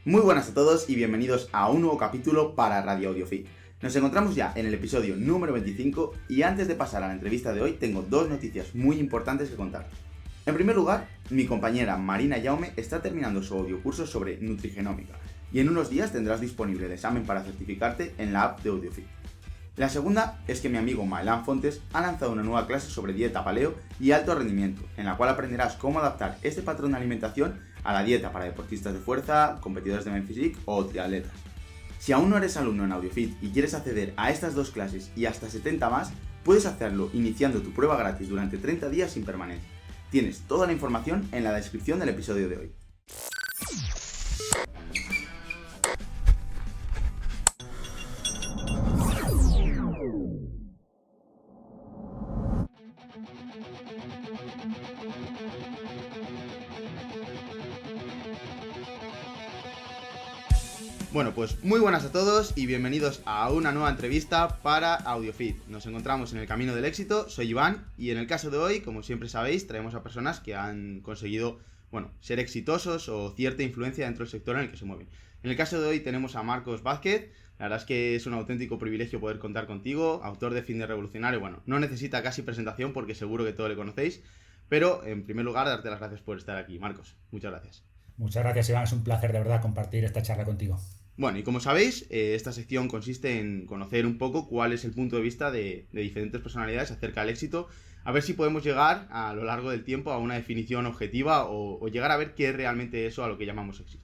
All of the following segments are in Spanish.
Muy buenas a todos y bienvenidos a un nuevo capítulo para Radio Audiofeed. Nos encontramos ya en el episodio número 25 y antes de pasar a la entrevista de hoy tengo dos noticias muy importantes que contar. En primer lugar, mi compañera Marina Jaume está terminando su audiocurso sobre nutrigenómica y en unos días tendrás disponible el examen para certificarte en la app de Audiofeed. La segunda es que mi amigo Maelán Fontes ha lanzado una nueva clase sobre dieta paleo y alto rendimiento, en la cual aprenderás cómo adaptar este patrón de alimentación a la dieta para deportistas de fuerza, competidores de Men Physique o triatletas. Si aún no eres alumno en Audiofeed y quieres acceder a estas dos clases y hasta 70 más, puedes hacerlo iniciando tu prueba gratis durante 30 días sin permanencia. Tienes toda la información en la descripción del episodio de hoy. Bueno, pues muy buenas a todos y bienvenidos a una nueva entrevista para Audiofeed. Nos encontramos en el camino del éxito, soy Iván y en el caso de hoy, como siempre sabéis, traemos a personas que han conseguido, ser exitosos o cierta influencia dentro del sector en el que se mueven. En el caso de hoy tenemos a Marcos Vázquez. La verdad es que es un auténtico privilegio poder contar contigo, autor de Fitness Revolucionario. Bueno, no necesita casi presentación porque seguro que todos le conocéis, pero en primer lugar darte las gracias por estar aquí. Marcos, muchas gracias. Muchas gracias, Iván. Es un placer de verdad compartir esta charla contigo. Bueno, y como sabéis, esta sección consiste en conocer un poco cuál es el punto de vista de diferentes personalidades acerca del éxito, a ver si podemos llegar a lo largo del tiempo a una definición objetiva o llegar a ver qué es realmente eso a lo que llamamos éxito.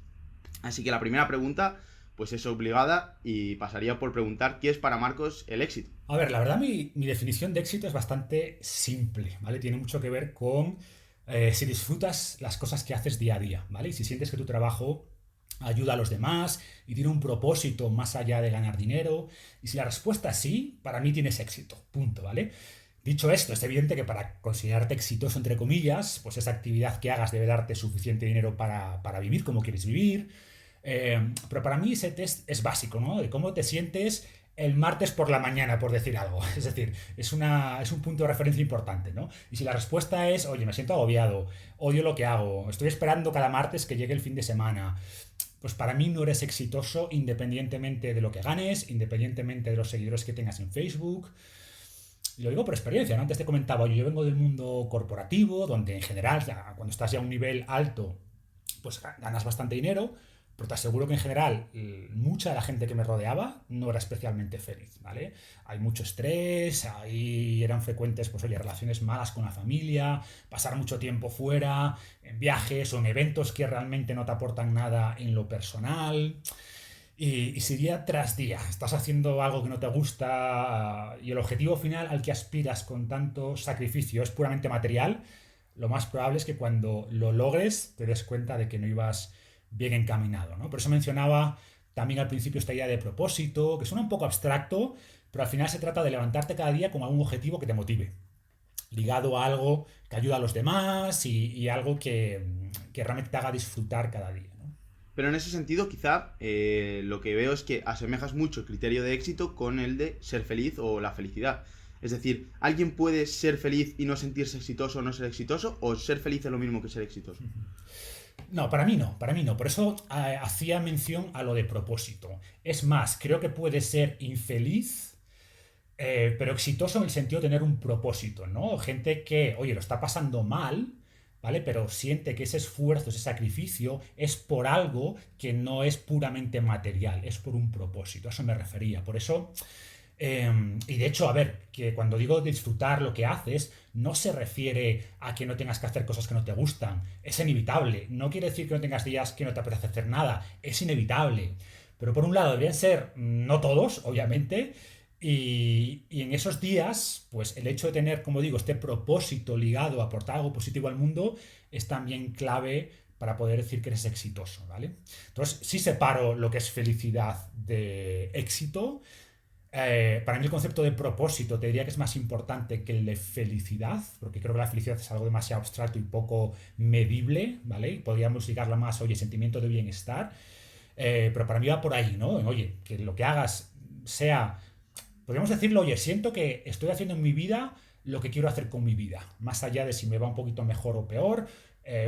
Así que la primera pregunta, pues es obligada y pasaría por preguntar ¿qué es para Marcos el éxito? A ver, la verdad mi definición de éxito es bastante simple, ¿vale? Tiene mucho que ver con si disfrutas las cosas que haces día a día, ¿vale? Y si sientes que tu trabajo ayuda a los demás y tiene un propósito más allá de ganar dinero. Y si la respuesta es sí, para mí tienes éxito, punto, ¿vale? Dicho esto, es evidente que para considerarte exitoso, entre comillas, pues esa actividad que hagas debe darte suficiente dinero para vivir como quieres vivir. Pero para mí ese test es básico, ¿no? De cómo te sientes el martes por la mañana, por decir algo. Es decir, es un punto de referencia importante, ¿no? Y si la respuesta es, oye, me siento agobiado, odio lo que hago, estoy esperando cada martes que llegue el fin de semana, pues para mí no eres exitoso independientemente de lo que ganes, independientemente de los seguidores que tengas en Facebook. Y lo digo por experiencia, ¿no? Antes te comentaba, yo vengo del mundo corporativo, donde en general, cuando estás ya a un nivel alto, pues ganas bastante dinero, pero te aseguro que en general mucha de la gente que me rodeaba no era especialmente feliz, ¿vale? Hay mucho estrés, ahí eran frecuentes, pues oye, relaciones malas con la familia, pasar mucho tiempo fuera, en viajes o en eventos que realmente no te aportan nada en lo personal. Y si día tras día estás haciendo algo que no te gusta y el objetivo final al que aspiras con tanto sacrificio es puramente material, lo más probable es que cuando lo logres te des cuenta de que no ibas bien encaminado, ¿no? Por eso mencionaba también al principio esta idea de propósito, que suena un poco abstracto, pero al final se trata de levantarte cada día con algún objetivo que te motive, ligado a algo que ayuda a los demás y algo que realmente te haga disfrutar cada día, ¿no? Pero en ese sentido, quizá lo que veo es que asemejas mucho el criterio de éxito con el de ser feliz o la felicidad. Es decir, ¿alguien puede ser feliz y no sentirse exitoso o no ser exitoso? ¿O ser feliz es lo mismo que ser exitoso? No, para mí no, para mí no. Por eso hacía mención a lo de propósito. Es más, creo que puede ser infeliz, pero exitoso en el sentido de tener un propósito, ¿no? Gente que, oye, lo está pasando mal, ¿vale? Pero siente que ese esfuerzo, ese sacrificio es por algo que no es puramente material, es por un propósito. A eso me refería. Por eso y de hecho, a ver, que cuando digo disfrutar lo que haces, no se refiere a que no tengas que hacer cosas que no te gustan. Es inevitable. No quiere decir que no tengas días que no te apetece hacer nada. Es inevitable. Pero por un lado deberían ser, no todos, obviamente, y en esos días, pues el hecho de tener, como digo, este propósito ligado a aportar algo positivo al mundo es también clave para poder decir que eres exitoso, ¿vale? Entonces, sí separo lo que es felicidad de éxito. Para mí el concepto de propósito te diría que es más importante que el de felicidad, porque creo que la felicidad es algo demasiado abstracto y poco medible, ¿vale? Y podríamos ligarla más, oye, sentimiento de bienestar, pero para mí va por ahí, ¿no? Oye, que lo que hagas sea, podríamos decirlo, oye, siento que estoy haciendo en mi vida lo que quiero hacer con mi vida, más allá de si me va un poquito mejor o peor,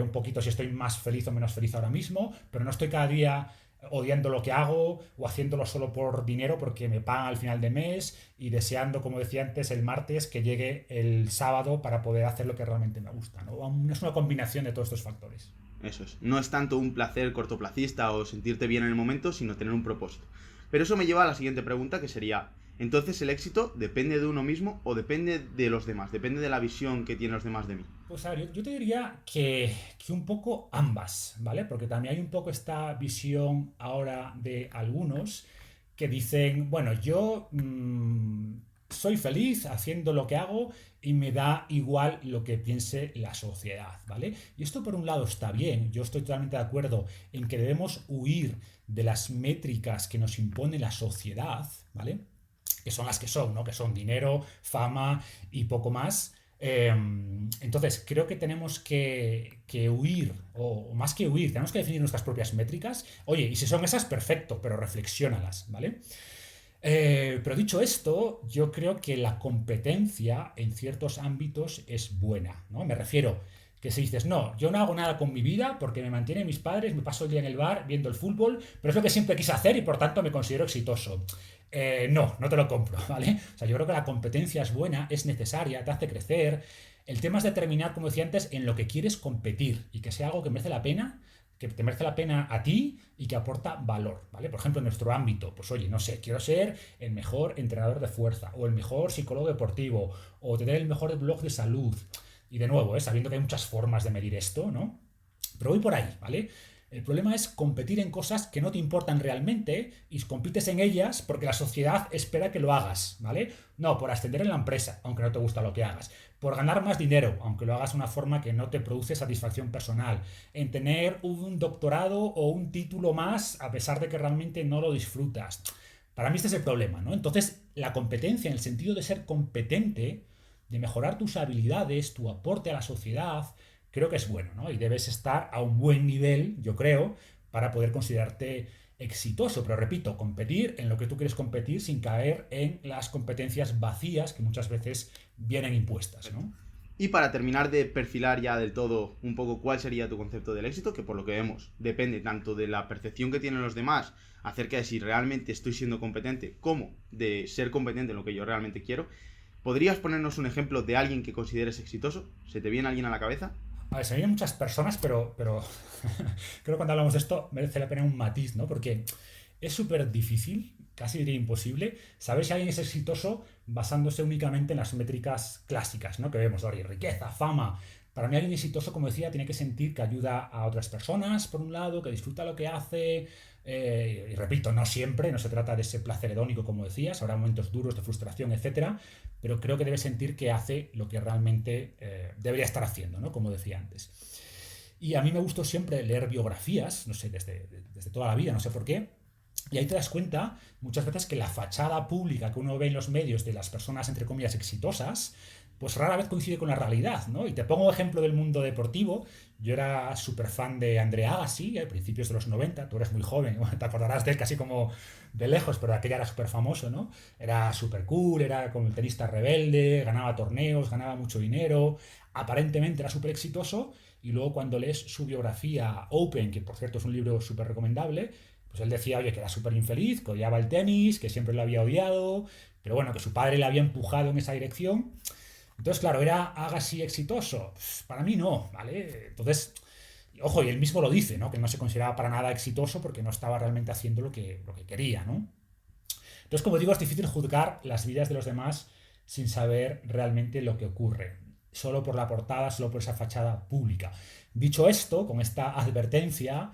un poquito si estoy más feliz o menos feliz ahora mismo, pero no estoy cada día odiando lo que hago o haciéndolo solo por dinero porque me pagan al final de mes y deseando, como decía antes, el martes que llegue el sábado para poder hacer lo que realmente me gusta, ¿no? Es una combinación de todos estos factores. Eso es. No es tanto un placer cortoplacista o sentirte bien en el momento, sino tener un propósito. Pero eso me lleva a la siguiente pregunta, que sería, entonces el éxito depende de uno mismo o depende de los demás, depende de la visión que tienen los demás de mí. Pues a ver, yo te diría que un poco ambas, ¿vale? Porque también hay un poco esta visión ahora de algunos que dicen, bueno, yo soy feliz haciendo lo que hago y me da igual lo que piense la sociedad, ¿vale? Y esto por un lado está bien, yo estoy totalmente de acuerdo en que debemos huir de las métricas que nos impone la sociedad, ¿vale? Que son las que son, ¿no? Que son dinero, fama y poco más. Entonces, creo que tenemos que huir, o más que huir, tenemos que definir nuestras propias métricas. Oye, y si son esas, perfecto, pero reflexiónalas, ¿vale? Pero dicho esto, yo creo que la competencia en ciertos ámbitos es buena, ¿no? Me refiero que si dices, no, yo no hago nada con mi vida porque me mantienen mis padres, me paso el día en el bar viendo el fútbol, pero es lo que siempre quise hacer y por tanto me considero exitoso. No te lo compro, ¿vale? O sea, yo creo que la competencia es buena, es necesaria, te hace crecer. El tema es determinar, como decía antes, en lo que quieres competir y que sea algo que merece la pena, que te merece la pena a ti y que aporta valor, ¿vale? Por ejemplo, en nuestro ámbito, pues oye, no sé, quiero ser el mejor entrenador de fuerza o el mejor psicólogo deportivo o tener el mejor blog de salud. Y de nuevo, sabiendo que hay muchas formas de medir esto, ¿no? Pero voy por ahí, ¿vale? El problema es competir en cosas que no te importan realmente y compites en ellas porque la sociedad espera que lo hagas, ¿vale? No, por ascender en la empresa, aunque no te gusta lo que hagas. Por ganar más dinero, aunque lo hagas de una forma que no te produce satisfacción personal. En tener un doctorado o un título más a pesar de que realmente no lo disfrutas. Para mí este es el problema, ¿no? Entonces, la competencia en el sentido de ser competente, de mejorar tus habilidades, tu aporte a la sociedad, creo que es bueno, ¿no? Y debes estar a un buen nivel, yo creo, para poder considerarte exitoso. Pero repito, competir en lo que tú quieres competir sin caer en las competencias vacías que muchas veces vienen impuestas, ¿no? Y para terminar de perfilar ya del todo un poco cuál sería tu concepto del éxito, que por lo que vemos depende tanto de la percepción que tienen los demás acerca de si realmente estoy siendo competente, como de ser competente en lo que yo realmente quiero. ¿Podrías ponernos un ejemplo de alguien que consideres exitoso? ¿Se te viene alguien a la cabeza? A ver, se me vienen muchas personas, pero creo que cuando hablamos de esto merece la pena un matiz, ¿no? Porque es súper difícil, casi diría imposible, saber si alguien es exitoso basándose únicamente en las métricas clásicas, ¿no? Que vemos, ahora, riqueza, fama. Para mí alguien exitoso, como decía, tiene que sentir que ayuda a otras personas, por un lado, que disfruta lo que hace. Y repito, no siempre, no se trata de ese placer hedónico, como decías, habrá momentos duros de frustración, etcétera, pero creo que debe sentir que hace lo que realmente debería estar haciendo, ¿no? Como decía antes. Y a mí me gustó siempre leer biografías, no sé, desde toda la vida, no sé por qué. Y ahí te das cuenta muchas veces que la fachada pública que uno ve en los medios de las personas, entre comillas, exitosas, pues rara vez coincide con la realidad, ¿no? Y te pongo un ejemplo del mundo deportivo. Yo era súper fan de Andre Agassi a principios de los 90. Tú eres muy joven, te acordarás de él casi como de lejos, pero aquella era súper famoso, ¿no? Era súper cool, era como el tenista rebelde, ganaba torneos, ganaba mucho dinero, aparentemente era súper exitoso, y luego cuando lees su biografía Open, que por cierto es un libro súper recomendable, pues él decía, oye, que era súper infeliz, que odiaba el tenis, que siempre lo había odiado, pero bueno, que su padre le había empujado en esa dirección. Entonces, claro, ¿era Agassi exitoso? Pues para mí no, ¿vale? Entonces, ojo, y él mismo lo dice, ¿no? Que no se consideraba para nada exitoso porque no estaba realmente haciendo lo que quería, ¿no? Entonces, como digo, es difícil juzgar las vidas de los demás sin saber realmente lo que ocurre, solo por la portada, solo por esa fachada pública. Dicho esto, con esta advertencia,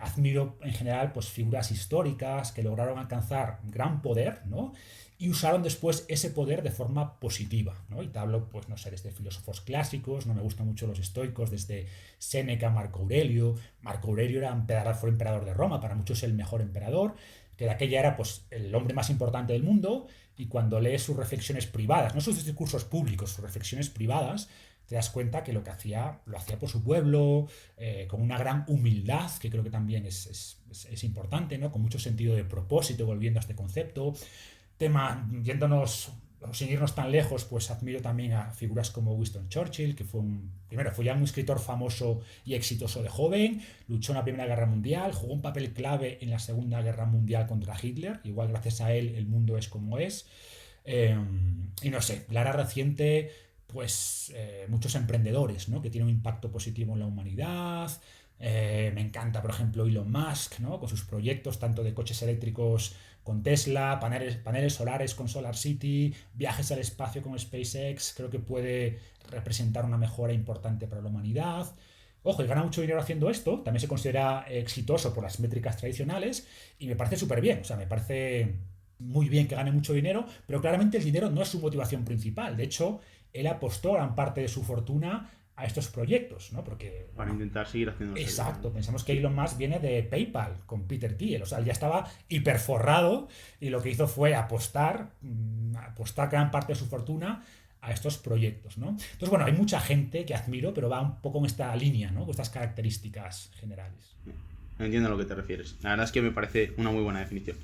admiro en general pues, figuras históricas que lograron alcanzar gran poder, ¿no? Y usaron después ese poder de forma positiva, ¿no? Y te hablo, pues no sé, desde filósofos clásicos, no me gustan mucho los estoicos, desde Séneca, Marco Aurelio. Marco Aurelio fue emperador de Roma, para muchos el mejor emperador, que de aquella era pues el hombre más importante del mundo, y cuando lees sus reflexiones privadas, no sus discursos públicos, sus reflexiones privadas, te das cuenta que lo que hacía, lo hacía por su pueblo, con una gran humildad, que creo que también es importante, ¿no? Con mucho sentido de propósito, volviendo a este concepto. Tema, yéndonos sin irnos tan lejos, pues admiro también a figuras como Winston Churchill, que fue ya un escritor famoso y exitoso de joven, luchó en la Primera Guerra Mundial, jugó un papel clave en la Segunda Guerra Mundial contra Hitler, igual gracias a él el mundo es como es. Eh, y no sé, la era reciente, pues muchos emprendedores, ¿no? Que tienen un impacto positivo en la humanidad. Me encanta, por ejemplo, Elon Musk, ¿no? Con sus proyectos tanto de coches eléctricos con Tesla, paneles solares con Solar City, viajes al espacio con SpaceX. Creo que puede representar una mejora importante para la humanidad. Ojo, y gana mucho dinero haciendo esto, también se considera exitoso por las métricas tradicionales y me parece súper bien, o sea, me parece muy bien que gane mucho dinero, pero claramente el dinero no es su motivación principal. De hecho, él apostó gran parte de su fortuna a estos proyectos, ¿no? Porque, Para intentar seguir haciendo exacto, pensamos que Elon Musk viene de PayPal con Peter Thiel, o sea, él ya estaba hiperforrado y lo que hizo fue apostar gran parte de su fortuna a estos proyectos, ¿no? Entonces, bueno, hay mucha gente que admiro, pero va un poco en esta línea, ¿no? Con estas características generales. No entiendo a lo que te refieres. La verdad es que me parece una muy buena definición.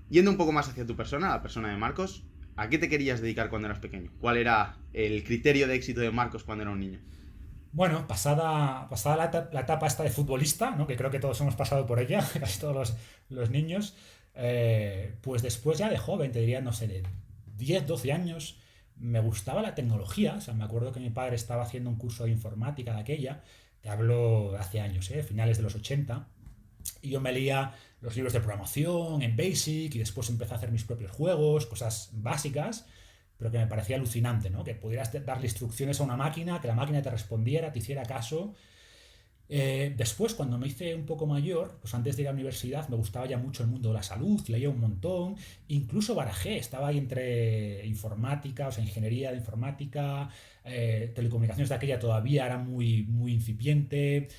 Yendo un poco más hacia tu persona, la persona de Marcos, ¿a qué te querías dedicar cuando eras pequeño? ¿Cuál era el criterio de éxito de Marcos cuando era un niño? Bueno, pasada la etapa esta de futbolista, ¿no? Que creo que todos hemos pasado por ella, casi todos los niños, pues después ya de joven, te diría, no sé, de 10 12 años, me gustaba la tecnología. O sea, me acuerdo que mi padre estaba haciendo un curso de informática de aquella, te hablo de hace años, finales de los 80, y yo me leía los libros de programación en Basic y después empecé a hacer mis propios juegos, cosas básicas, pero que me parecía alucinante, ¿no? Que pudieras darle instrucciones a una máquina, que la máquina te respondiera, te hiciera caso. Después, cuando me hice un poco mayor, pues antes de ir a la universidad, me gustaba ya mucho el mundo de la salud, leía un montón, incluso barajé, estaba ahí entre informática, o sea, ingeniería de informática, telecomunicaciones de aquella todavía era muy, muy incipiente,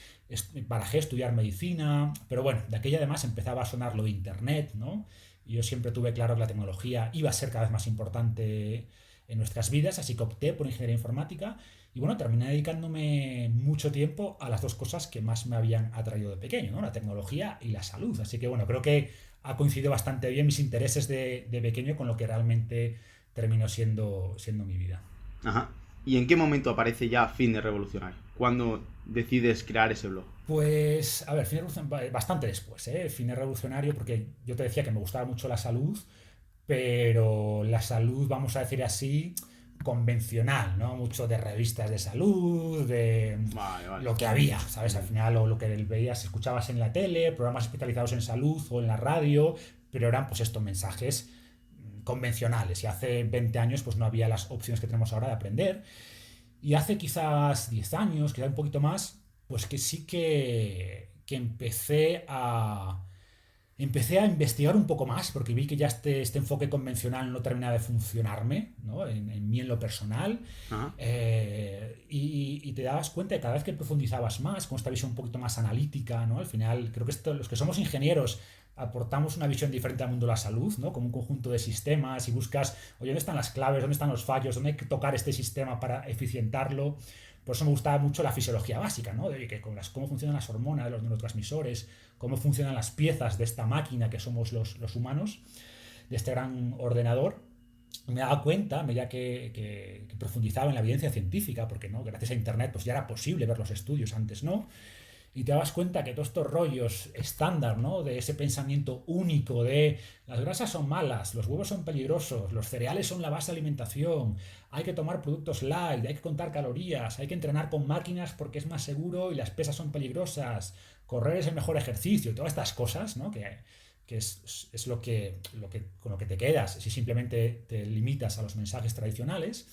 barajé estudiar medicina, pero bueno, de aquella además empezaba a sonar lo de internet, ¿no? Y yo siempre tuve claro que la tecnología iba a ser cada vez más importante en nuestras vidas, así que opté por ingeniería informática y bueno, terminé dedicándome mucho tiempo a las dos cosas que más me habían atraído de pequeño, ¿no? La tecnología y la salud. Así que bueno, creo que ha coincidido bastante bien mis intereses de pequeño con lo que realmente terminó siendo mi vida. Ajá. ¿Y en qué momento aparece ya Fitness Revolucionario? ¿Cuándo decides crear ese blog? Pues, a ver, Fitness Revolucionario, bastante después, ¿eh? Fitness Revolucionario, porque yo te decía que me gustaba mucho la salud, pero la salud, vamos a decir así, convencional, ¿no? Mucho de revistas de salud, de Vale, vale. lo que había, ¿sabes? Al final lo que veías, escuchabas en la tele, programas especializados en salud o en la radio, pero eran pues estos mensajes convencionales y hace 20 años pues no había las opciones que tenemos ahora de aprender y hace quizás 10 años, quizás un poquito más, pues que sí que empecé a investigar un poco más porque vi que ya este enfoque convencional no terminaba de funcionarme, ¿no? En mí en lo personal. Ajá. Y te dabas cuenta de cada vez que profundizabas más con esta visión un poquito más analítica, ¿no? Al final creo que los que somos ingenieros aportamos una visión diferente al mundo de la salud, ¿no? Como un conjunto de sistemas y buscas, oye, ¿dónde están las claves? ¿Dónde están los fallos? ¿Dónde hay que tocar este sistema para eficientarlo? Por eso me gustaba mucho la fisiología básica, ¿no? De que cómo funcionan las hormonas, los neurotransmisores, cómo funcionan las piezas de esta máquina que somos los humanos, de este gran ordenador. Me daba cuenta, a medida que profundizaba en la evidencia científica, porque no, gracias a internet pues ya era posible ver los estudios, antes no, y te das cuenta que todos estos rollos estándar, ¿no? De ese pensamiento único de las grasas son malas, los huevos son peligrosos, los cereales son la base de alimentación, hay que tomar productos light, hay que contar calorías, hay que entrenar con máquinas porque es más seguro y las pesas son peligrosas, correr es el mejor ejercicio, todas estas cosas, ¿no? Que es con lo que te quedas si simplemente te limitas a los mensajes tradicionales.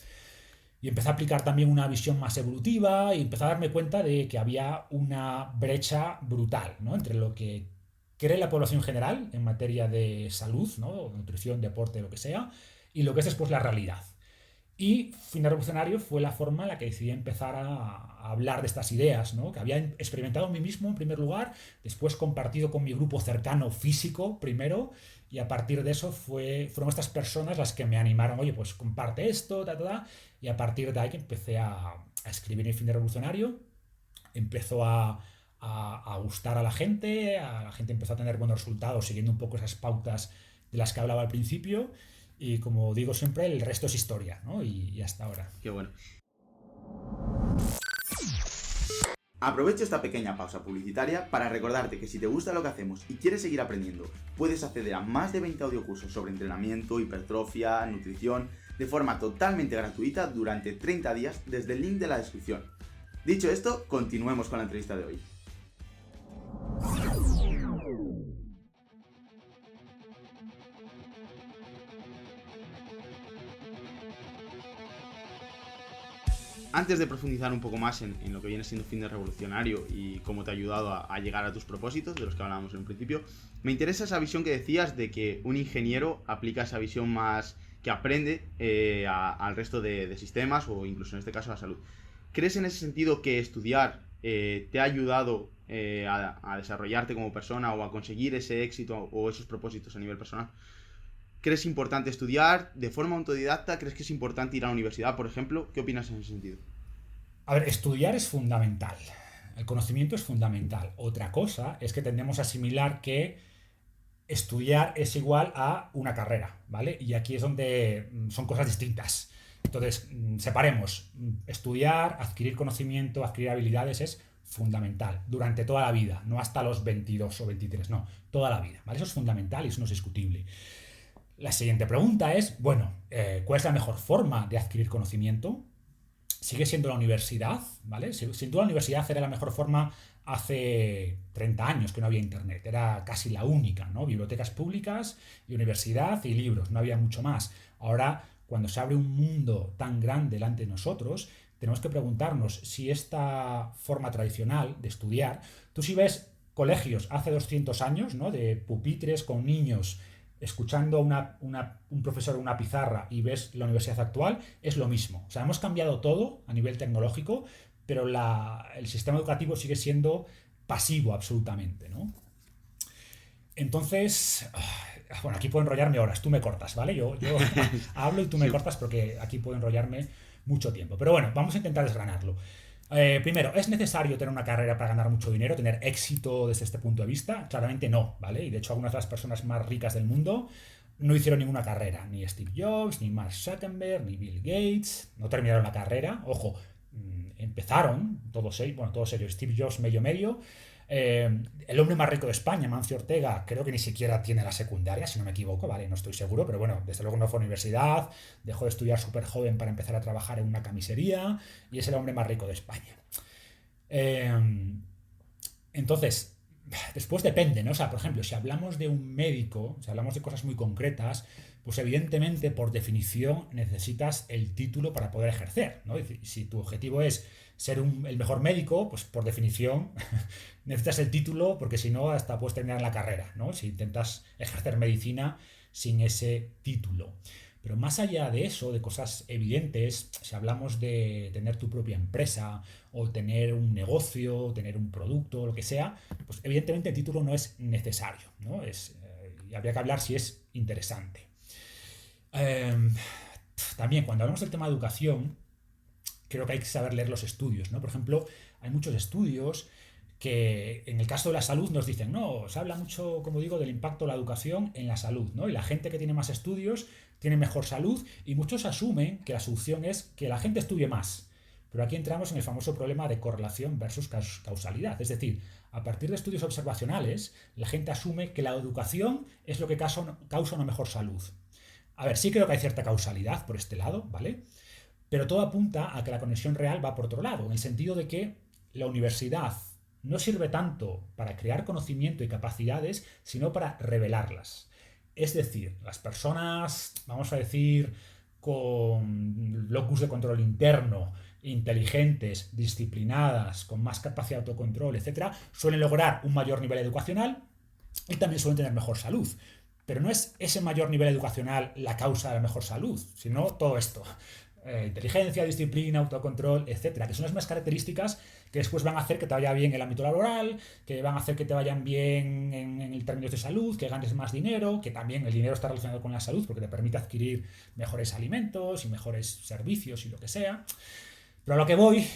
Y empecé a aplicar también una visión más evolutiva y empecé a darme cuenta de que había una brecha brutal, ¿no? Entre lo que cree la población general en materia de salud, ¿no? Nutrición, deporte, lo que sea, y lo que es después la realidad. Y Fitness Revolucionario fue la forma en la que decidí empezar a hablar de estas ideas, ¿no? Que había experimentado en mí mismo en primer lugar, después compartido con mi grupo cercano físico primero, y a partir de eso fueron estas personas las que me animaron, oye, pues comparte esto, y a partir de ahí que empecé a escribir en Fitness Revolucionario, empezó a gustar a la gente empezó a tener buenos resultados siguiendo un poco esas pautas de las que hablaba al principio Y como digo siempre, el resto es historia, ¿no? Y hasta ahora. Qué bueno. Aprovecho esta pequeña pausa publicitaria para recordarte que si te gusta lo que hacemos y quieres seguir aprendiendo, puedes acceder a más de 20 audiocursos sobre entrenamiento, hipertrofia, nutrición, de forma totalmente gratuita durante 30 días desde el link de la descripción. Dicho esto, continuemos con la entrevista de hoy. Antes de profundizar un poco más en lo que viene siendo Fitness Revolucionario y cómo te ha ayudado a llegar a tus propósitos, de los que hablábamos en un principio, me interesa esa visión que decías de que un ingeniero aplica esa visión más que aprende al resto de sistemas o incluso en este caso a la salud. ¿Crees en ese sentido que estudiar te ha ayudado a desarrollarte como persona o a conseguir ese éxito o esos propósitos a nivel personal? ¿Crees importante estudiar de forma autodidacta? ¿Crees que es importante ir a la universidad, por ejemplo? ¿Qué opinas en ese sentido? A ver, estudiar es fundamental. El conocimiento es fundamental. Otra cosa es que tendemos a asimilar que estudiar es igual a una carrera, ¿vale? Y aquí es donde son cosas distintas. Entonces, separemos. Estudiar, adquirir conocimiento, adquirir habilidades es fundamental durante toda la vida, no hasta los 22 o 23, no, toda la vida, ¿vale? Eso es fundamental y eso no es discutible. La siguiente pregunta es, bueno, ¿cuál es la mejor forma de adquirir conocimiento? Sigue siendo la universidad, ¿vale? Sin duda la universidad era la mejor forma hace 30 años que no había internet, era casi la única, ¿no? Bibliotecas públicas y universidad y libros, no había mucho más. Ahora, cuando se abre un mundo tan grande delante de nosotros, tenemos que preguntarnos si esta forma tradicional de estudiar, tú si ves colegios hace 200 años, ¿no? De pupitres con niños escuchando a un profesor en una pizarra y ves la universidad actual, es lo mismo. O sea, hemos cambiado todo a nivel tecnológico, pero el sistema educativo sigue siendo pasivo absolutamente, ¿no? Entonces, bueno, aquí puedo enrollarme horas, tú me cortas, ¿vale? Yo hablo y tú me cortas porque aquí puedo enrollarme mucho tiempo. Pero bueno, vamos a intentar desgranarlo. Primero, ¿es necesario tener una carrera para ganar mucho dinero, tener éxito desde este punto de vista? Claramente no, ¿vale? Y de hecho algunas de las personas más ricas del mundo no hicieron ninguna carrera. Ni Steve Jobs, ni Mark Zuckerberg, ni Bill Gates. No terminaron la carrera. Ojo, empezaron, todos ellos, Steve Jobs medio. El hombre más rico de España, Mancio Ortega, creo que ni siquiera tiene la secundaria, si no me equivoco, ¿vale? No estoy seguro, pero bueno, desde luego no fue a universidad, dejó de estudiar súper joven para empezar a trabajar en una camisería y es el hombre más rico de España. Entonces, después depende, ¿no? O sea, por ejemplo, si hablamos de un médico, si hablamos de cosas muy concretas, pues evidentemente, por definición, necesitas el título para poder ejercer, ¿no? Y si tu objetivo es ser el mejor médico, pues por definición necesitas el título porque si no hasta puedes terminar la carrera, ¿no? Si intentas ejercer medicina sin ese título. Pero más allá de eso, de cosas evidentes, si hablamos de tener tu propia empresa o tener un negocio, tener un producto, lo que sea, pues evidentemente el título no es necesario, ¿no? Y habría que hablar si es interesante. También cuando hablamos del tema de educación, creo que hay que saber leer los estudios, ¿no? Por ejemplo, hay muchos estudios que en el caso de la salud nos dicen, no, se habla mucho, como digo, del impacto de la educación en la salud, ¿no? Y la gente que tiene más estudios tiene mejor salud y muchos asumen que la solución es que la gente estudie más. Pero aquí entramos en el famoso problema de correlación versus causalidad. Es decir, a partir de estudios observacionales, la gente asume que la educación es lo que causa una mejor salud. A ver, sí creo que hay cierta causalidad por este lado, ¿vale? Pero todo apunta a que la conexión real va por otro lado, en el sentido de que la universidad no sirve tanto para crear conocimiento y capacidades, sino para revelarlas. Es decir, las personas, vamos a decir, con locus de control interno, inteligentes, disciplinadas, con más capacidad de autocontrol, etc., suelen lograr un mayor nivel educacional y también suelen tener mejor salud. Pero no es ese mayor nivel educacional la causa de la mejor salud, sino todo esto. Inteligencia, disciplina, autocontrol, etcétera, que son las más características que después van a hacer que te vaya bien en el ámbito laboral, que van a hacer que te vayan bien en el términos de salud, que ganes más dinero, que también el dinero está relacionado con la salud porque te permite adquirir mejores alimentos y mejores servicios y lo que sea. Pero a lo que voy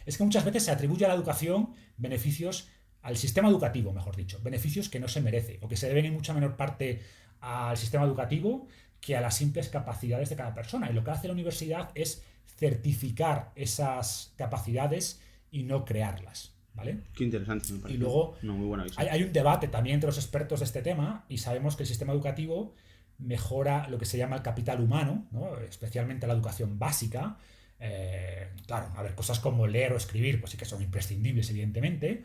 es que muchas veces se atribuye a la educación beneficios, al sistema educativo, mejor dicho, beneficios que no se merece o que se deben en mucha menor parte al sistema educativo que a las simples capacidades de cada persona. Y lo que hace la universidad es certificar esas capacidades y no crearlas, ¿vale? Qué interesante, me parece. Y luego una muy buena visión. hay un debate también entre los expertos de este tema y sabemos que el sistema educativo mejora lo que se llama el capital humano, ¿no? Especialmente la educación básica. Claro, a ver, cosas como leer o escribir, pues sí que son imprescindibles, evidentemente,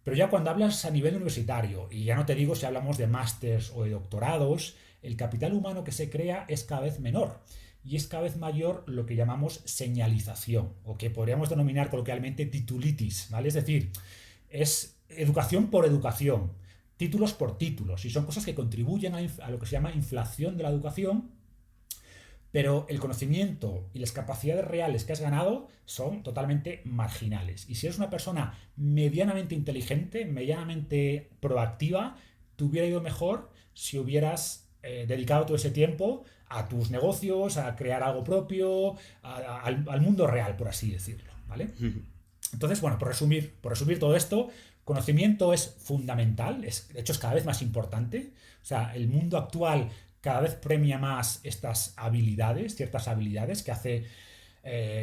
pero ya cuando hablas a nivel universitario, y ya no te digo si hablamos de másters o de doctorados, el capital humano que se crea es cada vez menor y es cada vez mayor lo que llamamos señalización, o que podríamos denominar coloquialmente titulitis, ¿vale? Es decir, es educación por educación, títulos por títulos, y son cosas que contribuyen a lo que se llama inflación de la educación, pero el conocimiento y las capacidades reales que has ganado son totalmente marginales. Y si eres una persona medianamente inteligente, medianamente proactiva, te hubiera ido mejor si hubieras dedicado todo ese tiempo a tus negocios, a crear algo propio, al mundo real, por así decirlo, ¿vale? Entonces, bueno, por resumir todo esto, conocimiento es fundamental, de hecho es cada vez más importante. O sea, el mundo actual cada vez premia más estas habilidades, ciertas habilidades que hace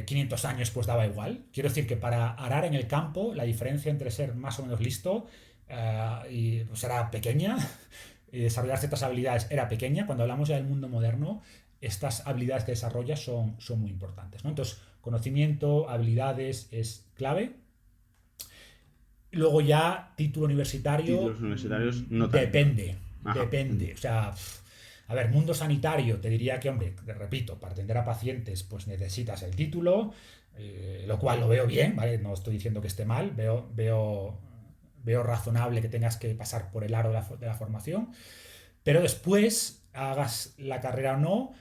500 años pues daba igual. Quiero decir que para arar en el campo la diferencia entre ser más o menos listo pues era pequeña, y desarrollar ciertas habilidades era pequeña. Cuando hablamos ya del mundo moderno, estas habilidades que desarrollas son muy importantes, ¿no? Entonces, conocimiento, habilidades es clave. Luego ya título universitario. Títulos universitarios no tanto. Depende. O sea, a ver, mundo sanitario, te diría que, hombre, te repito, para atender a pacientes, pues necesitas el título, lo cual lo veo bien, ¿vale? No estoy diciendo que esté mal, veo razonable que tengas que pasar por el aro de la formación, pero después, hagas la carrera o no,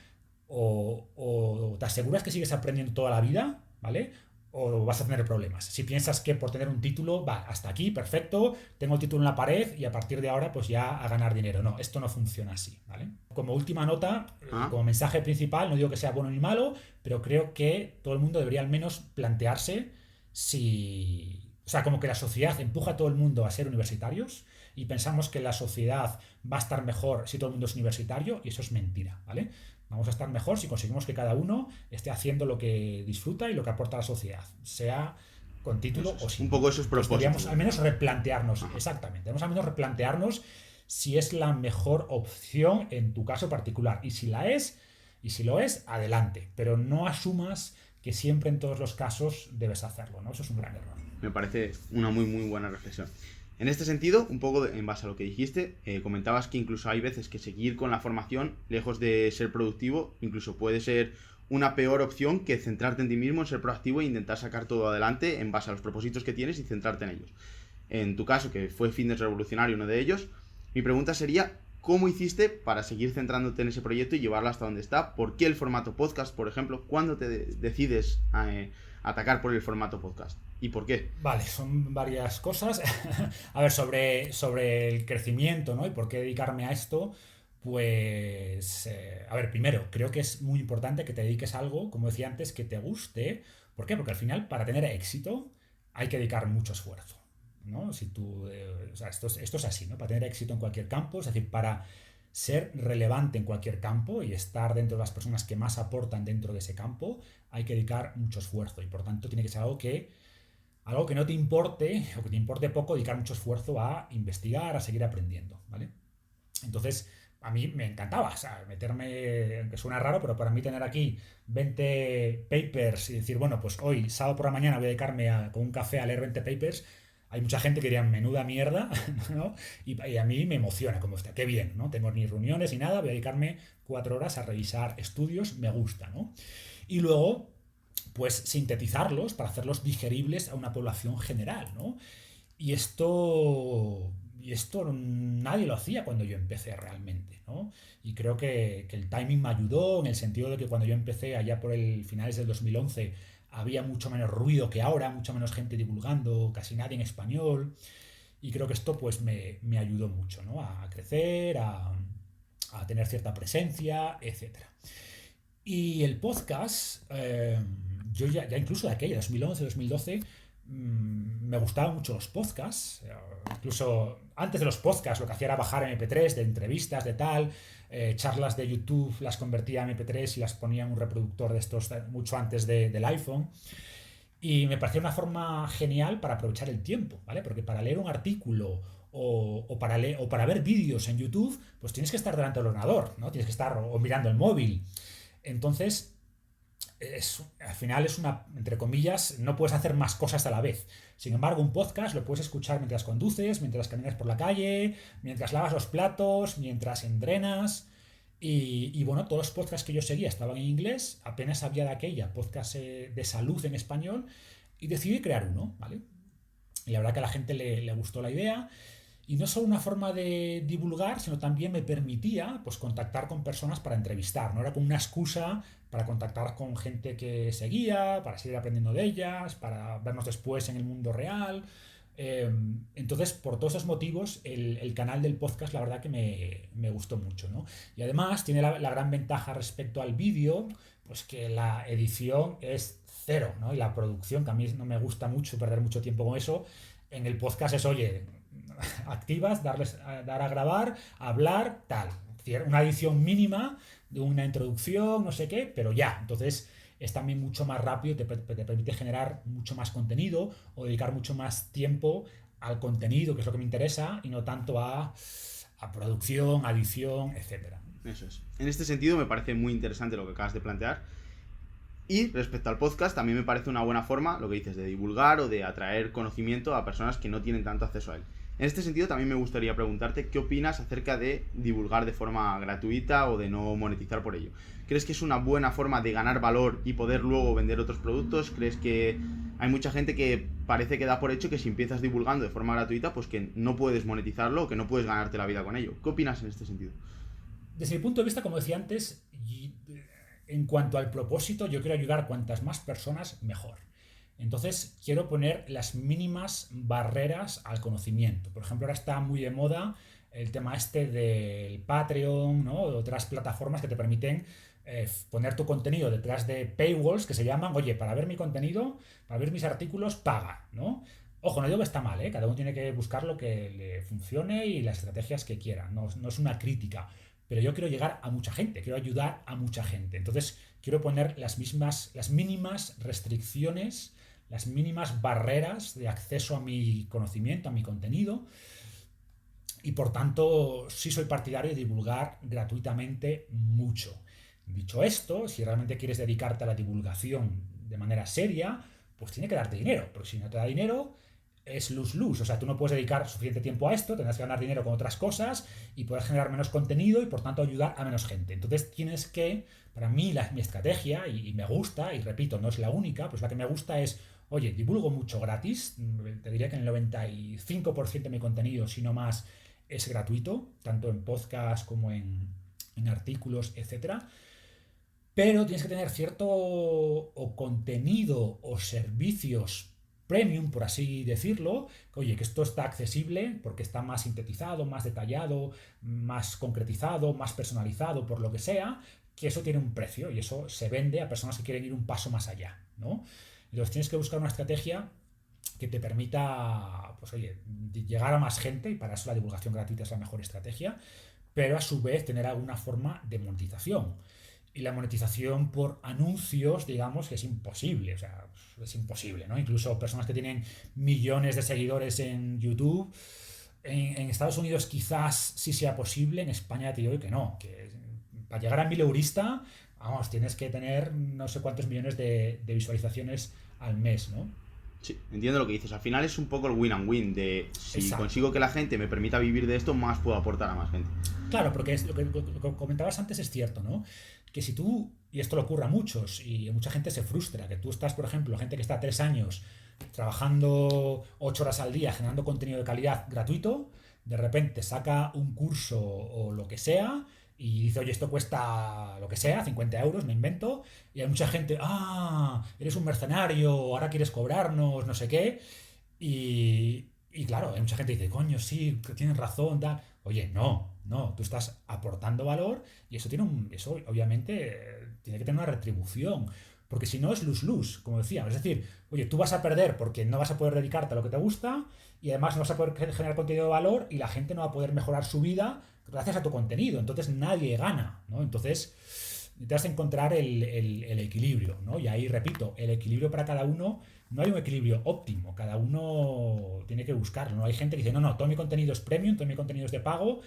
o te aseguras que sigues aprendiendo toda la vida, ¿vale? O vas a tener problemas. Si piensas que por tener un título, va, hasta aquí, perfecto, tengo el título en la pared y a partir de ahora pues ya a ganar dinero. No, esto no funciona así, ¿vale? Como última nota, como mensaje principal, no digo que sea bueno ni malo, pero creo que todo el mundo debería al menos plantearse si... O sea, como que la sociedad empuja a todo el mundo a ser universitarios y pensamos que la sociedad va a estar mejor si todo el mundo es universitario, y eso es mentira, ¿vale? Vamos a estar mejor si conseguimos que cada uno esté haciendo lo que disfruta y lo que aporta a la sociedad, sea con título o sin. Un poco esos propósitos. Deberíamos al menos replantearnos, exactamente, debemos al menos replantearnos si es la mejor opción en tu caso particular. Y si lo es, adelante. Pero no asumas que siempre en todos los casos debes hacerlo, ¿no? Eso es un gran error. Me parece una muy muy buena reflexión. En este sentido, un poco en base a lo que dijiste, comentabas que incluso hay veces que seguir con la formación, lejos de ser productivo, incluso puede ser una peor opción que centrarte en ti mismo, en ser proactivo e intentar sacar todo adelante en base a los propósitos que tienes y centrarte en ellos. En tu caso, que fue Fitness Revolucionario uno de ellos, mi pregunta sería, ¿cómo hiciste para seguir centrándote en ese proyecto y llevarlo hasta donde está? ¿Por qué el formato podcast, por ejemplo? ¿Cuándo te decides atacar por el formato podcast? ¿Y por qué? Vale, son varias cosas. A ver, sobre el crecimiento, ¿no? Y por qué dedicarme a esto, pues, a ver, primero, creo que es muy importante que te dediques a algo, como decía antes, que te guste. ¿Por qué? Porque al final, para tener éxito, hay que dedicar mucho esfuerzo, ¿no? Si tú, o sea, esto es así, ¿no? Para tener éxito en cualquier campo, es decir, para ser relevante en cualquier campo y estar dentro de las personas que más aportan dentro de ese campo, hay que dedicar mucho esfuerzo y por tanto tiene que ser algo que no te importe o que te importe poco dedicar mucho esfuerzo a investigar, a seguir aprendiendo, ¿vale? Entonces, a mí me encantaba, o sea, meterme, aunque suena raro, pero para mí tener aquí 20 papers y decir, bueno, pues hoy, sábado por la mañana, voy a dedicarme con un café a leer 20 papers. Hay mucha gente que diría, menuda mierda, ¿no? Y a mí me emociona, como está, qué bien, ¿no? Tengo ni reuniones ni nada, voy a dedicarme 4 horas a revisar estudios, me gusta, ¿no? Y luego, pues sintetizarlos para hacerlos digeribles a una población general, ¿no? Y esto nadie lo hacía cuando yo empecé realmente, ¿no? Y creo que el timing me ayudó en el sentido de que cuando yo empecé allá por el finales del 2011 había mucho menos ruido que ahora, mucha menos gente divulgando, casi nadie en español, y creo que esto pues me ayudó mucho, ¿no? A crecer, a tener cierta presencia, etcétera. Y el podcast, yo ya incluso de aquella, 2011-2012, me gustaban mucho los podcasts. Incluso antes de los podcasts lo que hacía era bajar MP3 de entrevistas, de tal, charlas de YouTube las convertía en MP3 y las ponía en un reproductor de estos mucho antes del iPhone. Y me parecía una forma genial para aprovechar el tiempo, ¿vale? Porque para leer un artículo o para ver vídeos en YouTube, pues tienes que estar delante del ordenador, ¿no? Tienes que estar o mirando el móvil. Entonces, al final es entre comillas, no puedes hacer más cosas a la vez. Sin embargo, un podcast lo puedes escuchar mientras conduces, mientras caminas por la calle, mientras lavas los platos, mientras entrenas. Y bueno, todos los podcasts que yo seguía estaban en inglés, apenas había de aquella podcast de salud en español y decidí crear uno, ¿vale? Y la verdad que a la gente le gustó la idea. Y no solo una forma de divulgar, sino también me permitía pues, contactar con personas para entrevistar. No era como una excusa para contactar con gente que seguía, para seguir aprendiendo de ellas, para vernos después en el mundo real. Entonces, por todos esos motivos, el canal del podcast, la verdad que me gustó mucho, ¿no? Y además tiene la gran ventaja respecto al vídeo, pues que la edición es cero, ¿no? Y la producción, que a mí no me gusta mucho perder mucho tiempo con eso, en el podcast es, oye, activas, dar a grabar, hablar, tal. Una edición mínima de una introducción, no sé qué, pero ya. Entonces es también mucho más rápido, te permite generar mucho más contenido o dedicar mucho más tiempo al contenido, que es lo que me interesa, y no tanto a producción, a edición, etcétera. Eso es. En este sentido me parece muy interesante lo que acabas de plantear. Y respecto al podcast, también me parece una buena forma, lo que dices, de divulgar o de atraer conocimiento a personas que no tienen tanto acceso a él. En este sentido, también me gustaría preguntarte qué opinas acerca de divulgar de forma gratuita o de no monetizar por ello. ¿Crees que es una buena forma de ganar valor y poder luego vender otros productos? ¿Crees que hay mucha gente que parece que da por hecho que si empiezas divulgando de forma gratuita, pues que no puedes monetizarlo o que no puedes ganarte la vida con ello? ¿Qué opinas en este sentido? Desde mi punto de vista, como decía antes, en cuanto al propósito, yo quiero ayudar a cuantas más personas, mejor. Entonces, quiero poner las mínimas barreras al conocimiento. Por ejemplo, ahora está muy de moda el tema este del Patreon, ¿no? O otras plataformas que te permiten poner tu contenido detrás de paywalls que se llaman, oye, para ver mi contenido, para ver mis artículos, paga, ¿no? Ojo, no digo que está mal, ¿eh? Cada uno tiene que buscar lo que le funcione y las estrategias que quiera. No es una crítica. Pero yo quiero llegar a mucha gente, quiero ayudar a mucha gente. Entonces, quiero poner las mínimas restricciones, las mínimas barreras de acceso a mi conocimiento, a mi contenido. Y por tanto, sí soy partidario de divulgar gratuitamente mucho. Dicho esto, si realmente quieres dedicarte a la divulgación de manera seria, pues tiene que darte dinero. Porque si no te da dinero, es lose-lose. O sea, tú no puedes dedicar suficiente tiempo a esto, tendrás que ganar dinero con otras cosas y poder generar menos contenido y por tanto ayudar a menos gente. Entonces tienes que, para mí, mi estrategia, y me gusta, y repito, no es la única, pues la que me gusta es, oye, divulgo mucho gratis, te diría que el 95% de mi contenido, si no más, es gratuito, tanto en podcast como en artículos, etcétera. Pero tienes que tener cierto o contenido o servicios premium, por así decirlo, que oye, que esto está accesible porque está más sintetizado, más detallado, más concretizado, más personalizado, por lo que sea, que eso tiene un precio y eso se vende a personas que quieren ir un paso más allá, ¿no? Entonces tienes que buscar una estrategia que te permita, pues oye, llegar a más gente y para eso la divulgación gratuita es la mejor estrategia, pero a su vez tener alguna forma de monetización. Y la monetización por anuncios, digamos, que es imposible, o sea, es imposible, ¿no? Incluso personas que tienen millones de seguidores en YouTube, en Estados Unidos quizás sí sea posible, en España te digo que no, que para llegar a 1000 eurista, vamos, tienes que tener no sé cuántos millones de visualizaciones al mes, ¿no? Sí, entiendo lo que dices. Al final es un poco el win and win de si Exacto. consigo que la gente me permita vivir de esto, más puedo aportar a más gente. Claro, porque lo que comentabas antes es cierto, ¿no? Que si tú, y esto le ocurre a muchos, y mucha gente se frustra, que tú estás, por ejemplo, gente que está 3 años trabajando 8 horas al día, generando contenido de calidad gratuito, de repente saca un curso o lo que sea, y dice, oye, esto cuesta lo que sea, 50 euros, me invento, y hay mucha gente, eres un mercenario, ahora quieres cobrarnos, no sé qué, y claro, hay mucha gente que dice, coño, sí, tienes razón, tal. Oye, no, tú estás aportando valor y eso obviamente tiene que tener una retribución. Porque si no es lose-lose, como decía. Es decir, oye, tú vas a perder porque no vas a poder dedicarte a lo que te gusta y además no vas a poder generar contenido de valor y la gente no va a poder mejorar su vida gracias a tu contenido. Entonces nadie gana, ¿no? Entonces necesitas encontrar el equilibrio, ¿no? Y ahí repito, el equilibrio para cada uno, no hay un equilibrio óptimo, cada uno tiene que buscarlo, ¿no? Hay gente que dice, no, todo mi contenido es premium, todo mi contenido es de pago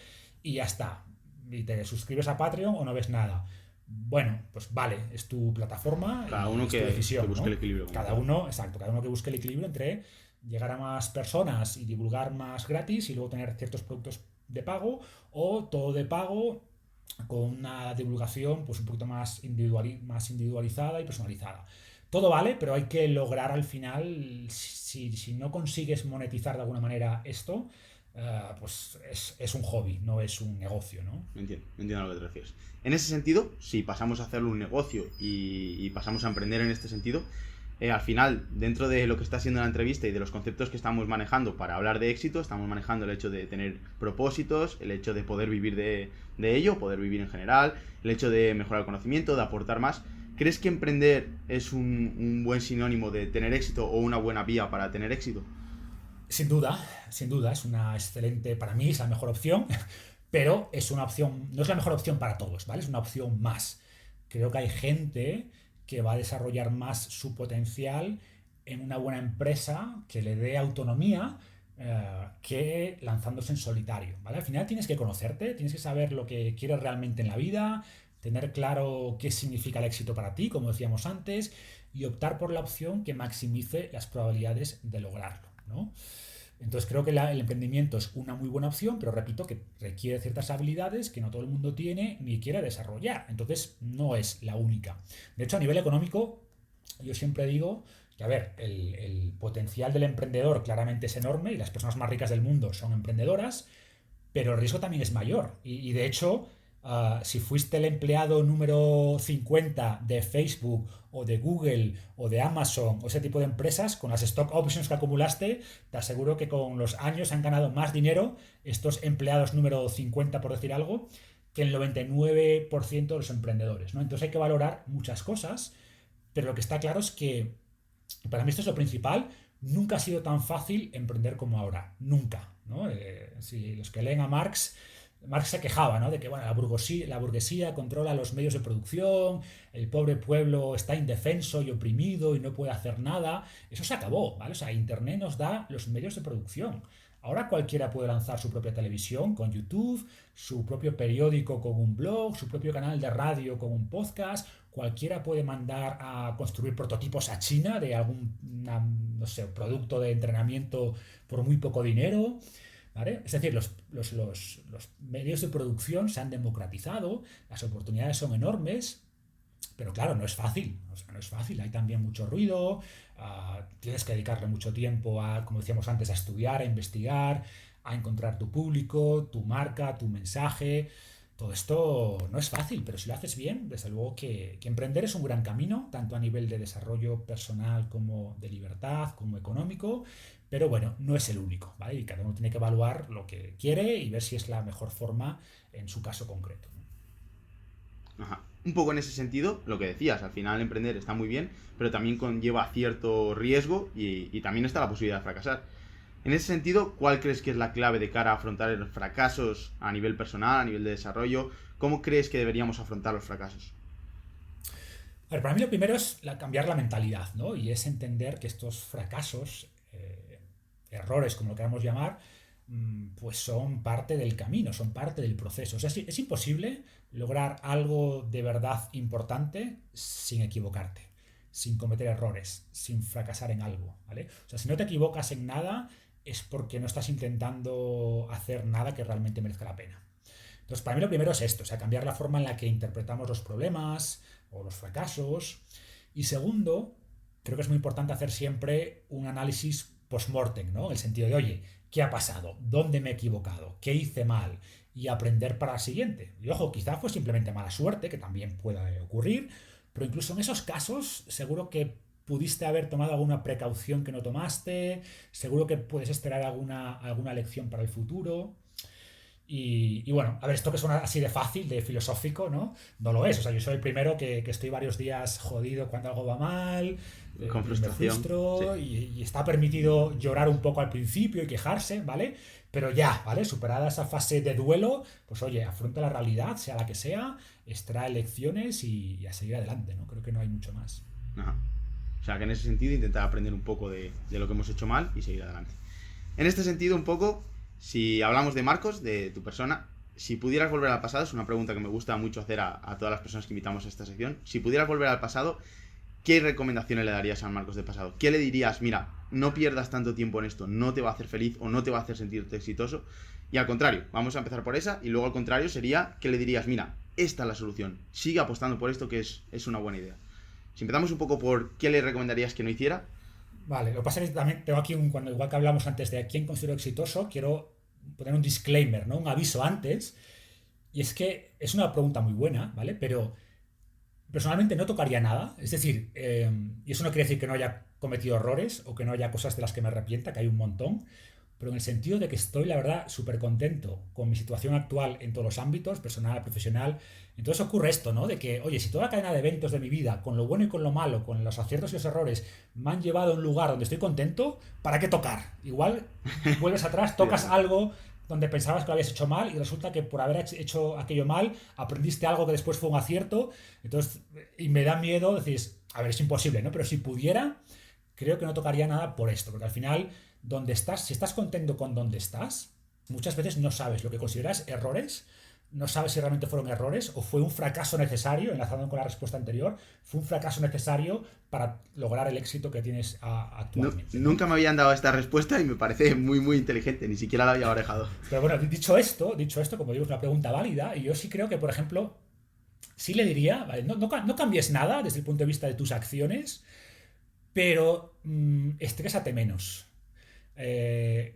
y ya está. Y te suscribes a Patreon o no ves nada. Bueno, pues vale, es tu plataforma Cada y uno es tu que decisión, busque ¿no? el equilibrio. Cada uno, exacto, cada uno que busque el equilibrio entre llegar a más personas y divulgar más gratis y luego tener ciertos productos de pago o todo de pago con una divulgación pues un poquito más individualizada y personalizada. Todo vale, pero hay que lograr al final, si no consigues monetizar de alguna manera esto, pues es un hobby, no es un negocio, ¿no? Entiendo a lo que te refieres. En ese sentido, si pasamos a hacerlo un negocio y pasamos a emprender en este sentido, al final, dentro de lo que está siendo la entrevista y de los conceptos que estamos manejando para hablar de éxito, estamos manejando el hecho de tener propósitos, el hecho de poder vivir de ello, poder vivir en general, el hecho de mejorar el conocimiento, de aportar más. ¿Crees que emprender es un buen sinónimo de tener éxito o una buena vía para tener éxito? Sin duda, es una excelente, para mí es la mejor opción, pero es una opción, no es la mejor opción para todos, ¿vale? Es una opción más. Creo que hay gente que va a desarrollar más su potencial en una buena empresa que le dé autonomía que lanzándose en solitario, ¿vale? Al final tienes que conocerte, tienes que saber lo que quieres realmente en la vida, tener claro qué significa el éxito para ti, como decíamos antes, y optar por la opción que maximice las probabilidades de lograrlo, ¿no? Entonces creo que el emprendimiento es una muy buena opción, pero repito que requiere ciertas habilidades que no todo el mundo tiene ni quiere desarrollar. Entonces no es la única. De hecho, a nivel económico, yo siempre digo que, a ver, el potencial del emprendedor claramente es enorme y las personas más ricas del mundo son emprendedoras, pero el riesgo también es mayor. Y de hecho, si fuiste el empleado número 50 de Facebook o de Google o de Amazon o ese tipo de empresas, con las stock options que acumulaste, te aseguro que con los años han ganado más dinero estos empleados número 50, por decir algo, que el 99% de los emprendedores, ¿no? Entonces hay que valorar muchas cosas, pero lo que está claro es que, para mí esto es lo principal, nunca ha sido tan fácil emprender como ahora, nunca, ¿no? Si los que leen a Marx se quejaba, ¿no? De que bueno, la burguesía controla los medios de producción, el pobre pueblo está indefenso y oprimido y no puede hacer nada. Eso se acabó, ¿vale? O sea, Internet nos da los medios de producción. Ahora cualquiera puede lanzar su propia televisión con YouTube, su propio periódico con un blog, su propio canal de radio con un podcast. Cualquiera puede mandar a construir prototipos a China de algún, no sé, producto de entrenamiento por muy poco dinero. ¿Vale? Es decir, los medios de producción se han democratizado, las oportunidades son enormes, pero claro, no es fácil. O sea, no es fácil, hay también mucho ruido, tienes que dedicarle mucho tiempo a, como decíamos antes, a estudiar, a investigar, a encontrar tu público, tu marca, tu mensaje. Todo esto no es fácil, pero si lo haces bien, desde luego que emprender es un gran camino, tanto a nivel de desarrollo personal como de libertad, como económico, pero bueno, no es el único, ¿vale? Y cada uno tiene que evaluar lo que quiere y ver si es la mejor forma en su caso concreto. Ajá. Un poco en ese sentido, lo que decías, al final emprender está muy bien, pero también conlleva cierto riesgo y también está la posibilidad de fracasar. En ese sentido, ¿cuál crees que es la clave de cara a afrontar los fracasos a nivel personal, a nivel de desarrollo? ¿Cómo crees que deberíamos afrontar los fracasos? A ver, para mí lo primero es cambiar la mentalidad, ¿no? Y es entender que estos fracasos, errores, como lo queramos llamar, pues son parte del camino, son parte del proceso. O sea, es imposible lograr algo de verdad importante sin equivocarte, sin cometer errores, sin fracasar en algo, ¿vale? O sea, si no te equivocas en nada es porque no estás intentando hacer nada que realmente merezca la pena. Entonces, para mí lo primero es esto, o sea, cambiar la forma en la que interpretamos los problemas o los fracasos. Y segundo, creo que es muy importante hacer siempre un análisis post-mortem, ¿no? En el sentido de, oye, ¿qué ha pasado? ¿Dónde me he equivocado? ¿Qué hice mal? Y aprender para la siguiente. Y ojo, quizá fue simplemente mala suerte, que también puede ocurrir, pero incluso en esos casos seguro que pudiste haber tomado alguna precaución que no tomaste, seguro que puedes esperar alguna lección para el futuro. Y bueno, a ver, esto que suena así de fácil, de filosófico, ¿no? No lo es. O sea, yo soy el primero que estoy varios días jodido cuando algo va mal, Con me frustración, sí. frustro y está permitido llorar un poco al principio y quejarse, ¿vale? Pero ya, ¿vale? Superada esa fase de duelo, pues oye, afronta la realidad, sea la que sea, extrae lecciones y a seguir adelante, ¿no? Creo que no hay mucho más. Ajá. O sea, que en ese sentido intentar aprender un poco de lo que hemos hecho mal y seguir adelante. En este sentido, un poco, si hablamos de Marcos, de tu persona, si pudieras volver al pasado, es una pregunta que me gusta mucho hacer a todas las personas que invitamos a esta sección, si pudieras volver al pasado, ¿qué recomendaciones le darías a Marcos del pasado? ¿Qué le dirías? Mira, no pierdas tanto tiempo en esto, no te va a hacer feliz o no te va a hacer sentirte exitoso. Y al contrario, vamos a empezar por esa, y luego al contrario sería que le dirías, mira, esta es la solución, sigue apostando por esto que es una buena idea. Si empezamos un poco por qué le recomendarías que no hiciera. Vale, lo que pasa es que también tengo aquí, cuando igual que hablamos antes de a quién considero exitoso, quiero poner un disclaimer, ¿no? Un aviso antes. Y es que es una pregunta muy buena, ¿vale? Pero personalmente no tocaría nada. Es decir, y eso no quiere decir que no haya cometido errores o que no haya cosas de las que me arrepienta, que hay un montón, pero en el sentido de que estoy, la verdad, súper contento con mi situación actual en todos los ámbitos, personal, profesional. Entonces ocurre esto, ¿no? De que, oye, si toda la cadena de eventos de mi vida, con lo bueno y con lo malo, con los aciertos y los errores, me han llevado a un lugar donde estoy contento, ¿para qué tocar? Igual vuelves atrás, tocas algo donde pensabas que lo habías hecho mal y resulta que por haber hecho aquello mal aprendiste algo que después fue un acierto. Entonces, y me da miedo, decís, a ver, es imposible, ¿no? Pero si pudiera, creo que no tocaría nada por esto, porque al final, donde estás, si estás contento con donde estás, muchas veces no sabes lo que consideras errores, no sabes si realmente fueron errores o fue un fracaso necesario, enlazando con la respuesta anterior, fue un fracaso necesario para lograr el éxito que tienes actualmente, ¿no? Nunca me habían dado esta respuesta y me parece muy, muy inteligente, ni siquiera la había orejado. Pero bueno, dicho esto, como digo, es una pregunta válida y yo sí creo que, por ejemplo, sí le diría, vale, no cambies nada desde el punto de vista de tus acciones, pero estrésate menos.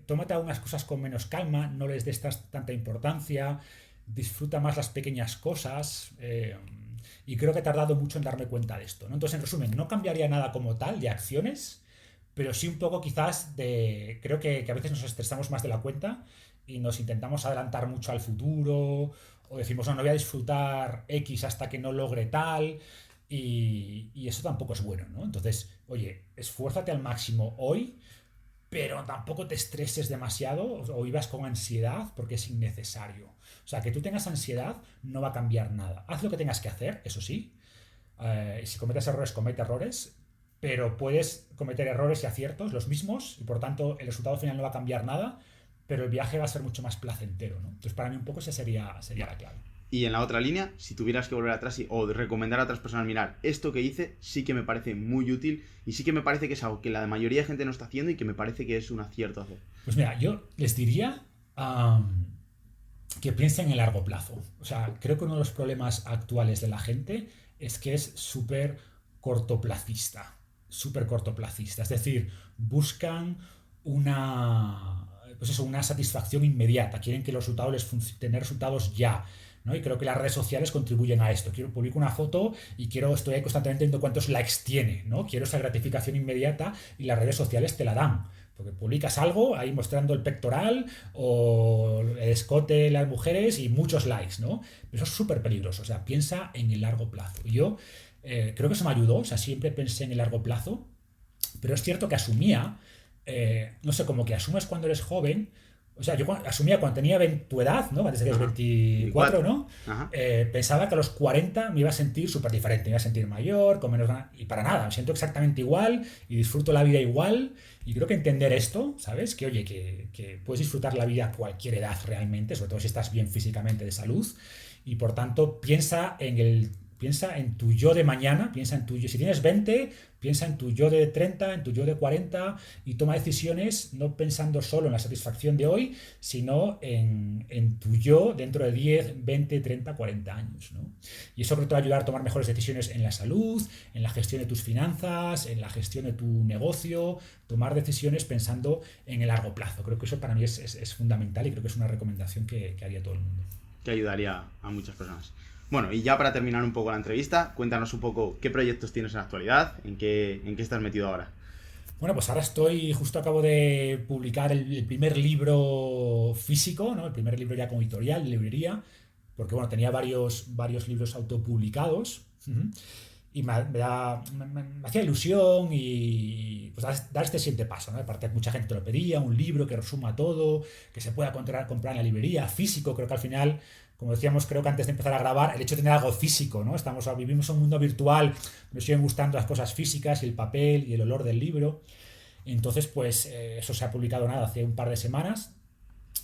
Tómate algunas cosas con menos calma, no les des tanta importancia, disfruta más las pequeñas cosas. Y creo que he tardado mucho en darme cuenta de esto, ¿no? Entonces, en resumen, no cambiaría nada como tal de acciones, pero sí un poco quizás de... Creo que a veces nos estresamos más de la cuenta y nos intentamos adelantar mucho al futuro o decimos, no voy a disfrutar X hasta que no logre tal y eso tampoco es bueno, ¿no? Entonces, oye, esfuérzate al máximo hoy, pero tampoco te estreses demasiado o vivas con ansiedad porque es innecesario. O sea, que tú tengas ansiedad no va a cambiar nada. Haz lo que tengas que hacer, eso sí. Si cometes errores, comete errores, pero puedes cometer errores y aciertos, los mismos, y por tanto el resultado final no va a cambiar nada, pero el viaje va a ser mucho más placentero, ¿no? Entonces, para mí un poco esa sería la clave. Y en la otra línea, si tuvieras que volver atrás o recomendar a otras personas, mirar, esto que hice sí que me parece muy útil y sí que me parece que es algo que la mayoría de gente no está haciendo y que me parece que es un acierto hacer. Pues mira, yo les diría que piensen en largo plazo. O sea, creo que uno de los problemas actuales de la gente es que es súper cortoplacista. Súper cortoplacista. Es decir, buscan una satisfacción inmediata. Quieren que los resultados tener resultados ya. ¿No? Y creo que las redes sociales contribuyen a esto. Quiero publicar una foto y estoy ahí constantemente viendo cuántos likes tiene, ¿no? Quiero esa gratificación inmediata y las redes sociales te la dan. Porque publicas algo ahí mostrando el pectoral o el escote de las mujeres y muchos likes, ¿no? Pero eso es súper peligroso. O sea, piensa en el largo plazo. Y yo creo que eso me ayudó. O sea, siempre pensé en el largo plazo. Pero es cierto que asumía, no sé, como que asumes cuando eres joven. O sea, yo asumía cuando tenía tu edad, ¿no? Antes de que eres 24, ¿no? Pensaba que a los 40 me iba a sentir súper diferente, me iba a sentir mayor, con menos ganas, y para nada, me siento exactamente igual y disfruto la vida igual. Y creo que entender esto, ¿sabes? Que oye, que puedes disfrutar la vida a cualquier edad realmente, sobre todo si estás bien físicamente de salud, y por tanto piensa en tu yo de mañana, piensa en tu yo. Si tienes 20, piensa en tu yo de 30, en tu yo de 40 y toma decisiones no pensando solo en la satisfacción de hoy, sino en tu yo dentro de 10, 20, 30, 40 años, ¿no? Y eso creo que te va a ayudar a tomar mejores decisiones en la salud, en la gestión de tus finanzas, en la gestión de tu negocio, tomar decisiones pensando en el largo plazo. Creo que eso para mí es fundamental y creo que es una recomendación que haría todo el mundo. Que ayudaría a muchas personas. Bueno, y ya para terminar un poco la entrevista, cuéntanos un poco qué proyectos tienes en la actualidad, en qué estás metido ahora. Bueno, pues ahora justo acabo de publicar el primer libro físico, ¿no? El primer libro ya como editorial, de librería, porque bueno, tenía varios libros autopublicados. Ujú. Y me hacía ilusión y pues dar este siguiente paso, ¿no? Aparte mucha gente te lo pedía, un libro que resuma todo, que se pueda comprar en la librería, físico, creo que al final, como decíamos, creo que antes de empezar a grabar, el hecho de tener algo físico, ¿no? Vivimos en un mundo virtual, nos siguen gustando las cosas físicas y el papel y el olor del libro. Entonces, pues eso se ha publicado nada hace un par de semanas.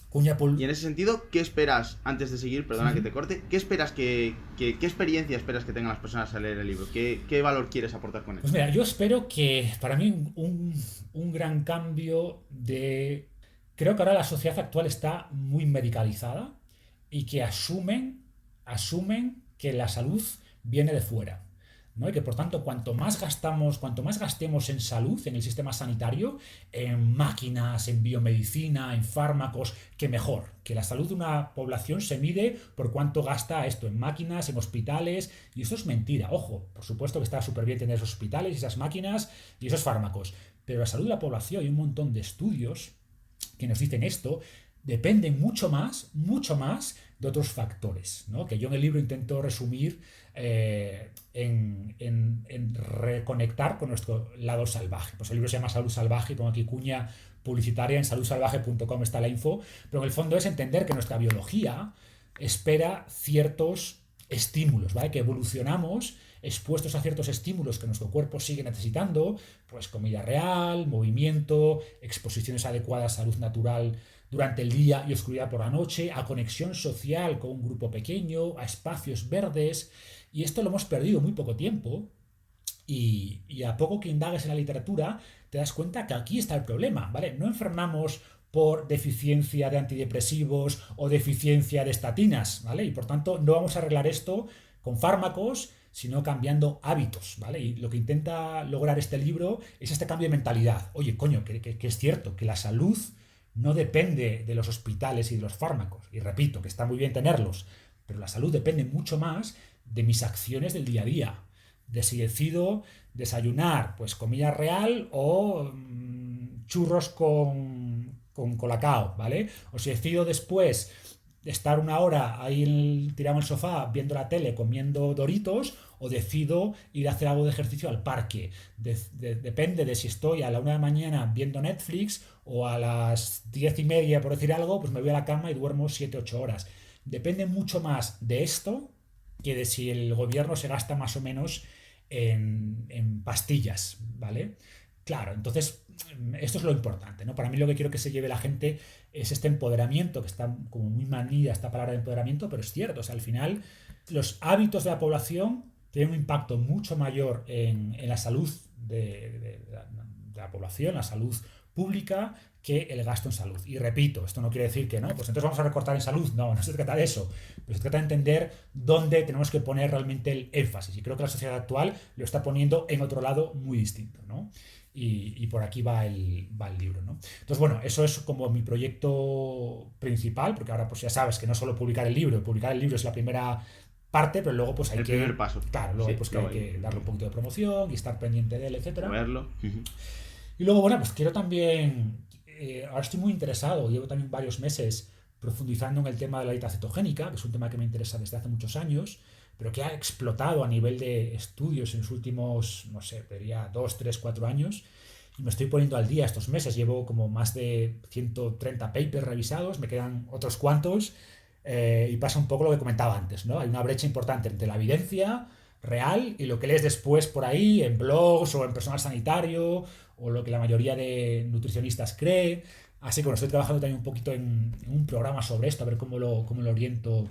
Cuña Y en ese sentido, ¿qué esperas, antes de seguir, perdona que te corte, qué esperas qué experiencia esperas que tengan las personas al leer el libro? ¿Qué valor quieres aportar con él? Pues mira, yo espero que para mí un gran cambio de... Creo que ahora la sociedad actual está muy medicalizada y que asumen que la salud viene de fuera, ¿no? Y que por tanto cuanto más gastemos en salud, en el sistema sanitario, en máquinas, en biomedicina, en fármacos, que mejor. Que la salud de una población se mide por cuánto gasta esto en máquinas, en hospitales, y eso es mentira. Ojo, por supuesto que está súper bien tener esos hospitales, esas máquinas y esos fármacos, pero la salud de la población, hay un montón de estudios que nos dicen esto, dependen mucho más de otros factores, ¿no? Que yo en el libro intento resumir en reconectar con nuestro lado salvaje. Pues el libro se llama Salud Salvaje, pongo aquí cuña publicitaria, en saludsalvaje.com está la info, pero en el fondo es entender que nuestra biología espera ciertos estímulos, ¿vale? Que evolucionamos expuestos a ciertos estímulos que nuestro cuerpo sigue necesitando, pues comida real, movimiento, exposiciones adecuadas a luz natural durante el día y oscuridad por la noche, a conexión social con un grupo pequeño, a espacios verdes, y esto lo hemos perdido muy poco tiempo, y a poco que indagues en la literatura te das cuenta que aquí está el problema, ¿vale? No enfermamos por deficiencia de antidepresivos o deficiencia de estatinas, ¿vale? Y por tanto no vamos a arreglar esto con fármacos, sino cambiando hábitos, ¿vale? Y lo que intenta lograr este libro es este cambio de mentalidad. Oye, coño, que es cierto, que la salud no depende de los hospitales y de los fármacos. Y repito, que está muy bien tenerlos, pero la salud depende mucho más de mis acciones del día a día. De si decido desayunar, pues comida real o churros con colacao, ¿vale? O si decido después estar una hora ahí tirado en el sofá viendo la tele, comiendo Doritos, o decido ir a hacer algo de ejercicio al parque. Depende de si estoy a la 1 de la mañana viendo Netflix o a las 10:30, por decir algo, pues me voy a la cama y duermo 7-8 horas. Depende mucho más de esto que de si el gobierno se gasta más o menos en pastillas, ¿vale? Claro, entonces esto es lo importante, ¿no? Para mí lo que quiero que se lleve la gente es este empoderamiento, que está como muy manida esta palabra de empoderamiento, pero es cierto, o sea, al final los hábitos de la población tienen un impacto mucho mayor en la salud de la población, la salud pública, que el gasto en salud. Y repito, esto no quiere decir que no, pues entonces vamos a recortar en salud. No, no se trata de eso. Pero se trata de entender dónde tenemos que poner realmente el énfasis. Y creo que la sociedad actual lo está poniendo en otro lado muy distinto, ¿no? Y por aquí va el libro, ¿no? Entonces, bueno, eso es como mi proyecto principal, porque ahora pues ya sabes que no solo publicar el libro es la primera parte, pero luego pues hay el primer paso. Claro, luego Sí, pues que hay que darle un poquito de promoción y estar pendiente de él, etcétera. Verlo. Y luego, bueno, pues quiero también, ahora estoy muy interesado, llevo también varios meses profundizando en el tema de la dieta cetogénica, que es un tema que me interesa desde hace muchos años, pero que ha explotado a nivel de estudios en los últimos, no sé, diría 2, 3, 4 años. Y me estoy poniendo al día estos meses. Llevo como más de 130 papers revisados, me quedan otros cuantos, y pasa un poco lo que comentaba antes, ¿no? Hay una brecha importante entre la evidencia real y lo que lees después por ahí en blogs o en personal sanitario o lo que la mayoría de nutricionistas cree. Así que bueno, estoy trabajando también un poquito en un programa sobre esto, a ver cómo lo oriento,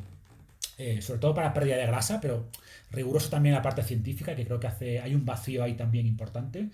sobre todo para pérdida de grasa, pero riguroso también la parte científica, que creo que hay un vacío ahí también importante.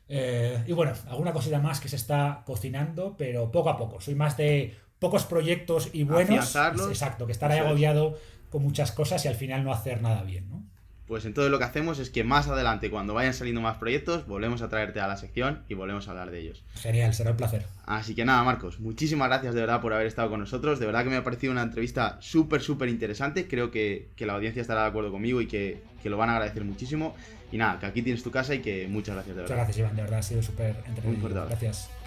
Y bueno, alguna cosita más que se está cocinando, pero poco a poco. Soy más de pocos proyectos y buenos. Afianzarlos. Exacto, que estar ahí agobiado con muchas cosas y al final no hacer nada bien, ¿no? pues entonces lo que hacemos es que más adelante, cuando vayan saliendo más proyectos, volvemos a traerte a la sección y volvemos a hablar de ellos. Genial, será un placer. Así que nada, Marcos, muchísimas gracias de verdad por haber estado con nosotros. De verdad que me ha parecido una entrevista súper interesante. Creo que la audiencia estará de acuerdo conmigo y que lo van a agradecer muchísimo. Y nada, que aquí tienes tu casa y que muchas gracias de verdad. Muchas gracias, Iván, de verdad ha sido súper entretenido. Un fuerte abrazo. Gracias.